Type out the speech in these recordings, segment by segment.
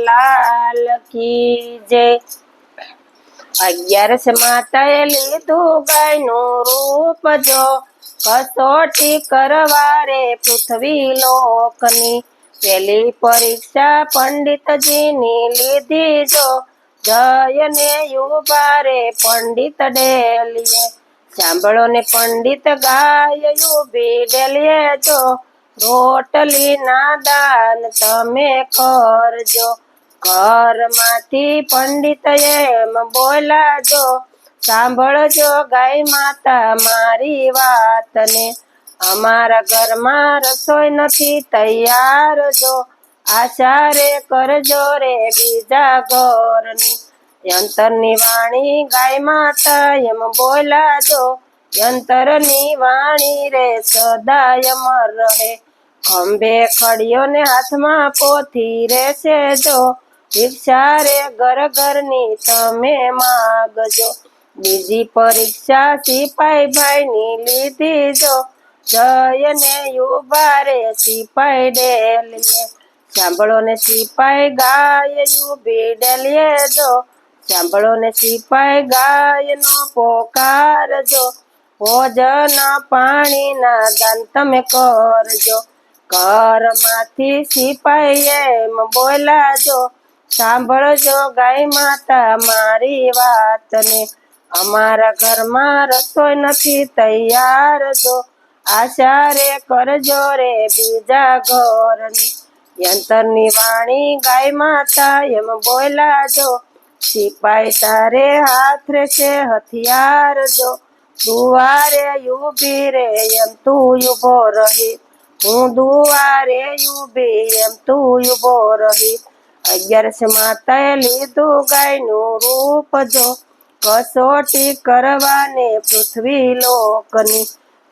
લાલ કી જય। 11 માતાએ લીધું ગાયનું રૂપ જો, કસોટી કરવા રે પૃથ્વી લોકની। પેલી પરીક્ષા પંડિતજીની લીધી જો, જયને યુવા રે પંડિત ડેલીએ। સાંભળો ને પંડિત ગાય યુબી ડેલીએ જો, રોટલી ના દાન તમે કરજો। ઘરમાંથી પંડિત એમ બોલા જો, સાંભળજો ગાય માતા મારી વાતને। અમારા ઘરમાં રસોઈ નથી તૈયાર જો, આશા રે કરજો રે બીજા ઘરની। યંતરની વાણી ગાય માતા એમ બોલા જો, યંતરની વાણી રે સદાય અમર રહે। ખંભે ખડિયો ને હાથમાં પોથી રહેશે જો, ભિક્ષા રે ઘર ઘરની તમે માગજો। બીજી પરીક્ષા સિપાઈ ભાઈની લીધી જો, જયને યુવા રે સિપાઈ ડેલીએ। સાંભળો ને સિપાઈ ગાય યુબી ડેલીએ જો, સાંભળો ને સિપાઈ ગાયનો પોકાર જો, ભોજન પાણીના દાન તમે કરજો। ઘરમાંથી સિપાઈ એમ બોલા જો, સાંભળજો ગાય માતા મારી વાતને। અમારા ઘરમાં રસોઈ નથી તૈયાર જો, આશા રે કરજો રે બીજા ઘરની। યંતરની વાણી ગાય માતા એમ બોલા જો, સિપાઈ તારે હાથ રહેશે હથિયાર જો, દુવારે યુબી રે એમ તું યુભો રહી। હું દુવારે યુબી એમ તું યુભો રહી। 11 માતાએ લીધું ગાયનું રૂપ જો, કસોટી કરવાને પૃથ્વી લોકની।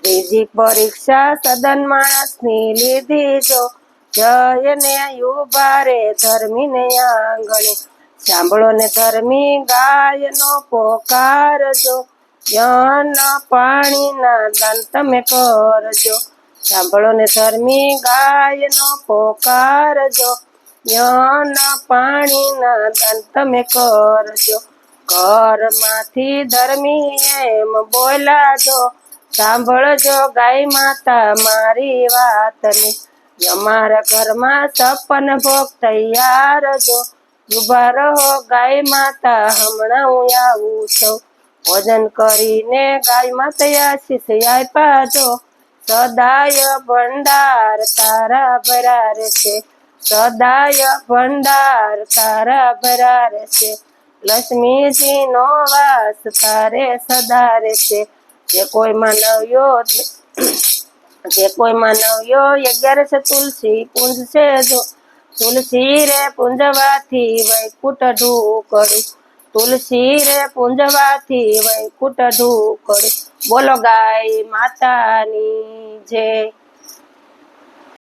ત્રીજી પરીક્ષા સદન માણસની લીધી જો, જયને યુવા રે ધર્મીને આંગણે। સાંભળો ને ધર્મી ગાયનો પોકાર જો, યન પાણીના દાન તમે કરજો। સાંભળો ને ધર્મી ગાયનો પોકાર જો, યન પાણીના દાન તમે કરજો। ઘરમાંથી ધર્મી એમ બોલા જો, સાંભળજો ગાય માતા મારી વાતને। અમારા ઘરમાં 56 ભોગ તૈયાર જો, ઉભા રહો ગાય માતા હમણાં હું આવું છું। ભોજન કરીને ગાય માતાએ આશીષ આપ્યા જો, સદાય ભંડાર તારા ભર્યા રહેશે। સદાય ભંડાર તારા ભર્યા રહેશે। લક્ષ્મીજીનો વાસ તારે સદા રહેશે। જે કોઈ માનવ્યો 11 તુલસી પૂંજશે જો, તુલસી રે પૂંજવાથી વૈકુંઠ ઢૂકડું। તુલસી રે પૂંજવાથી વૈકુંઠ ઢૂકડું। બોલો ગાય માતાની જય।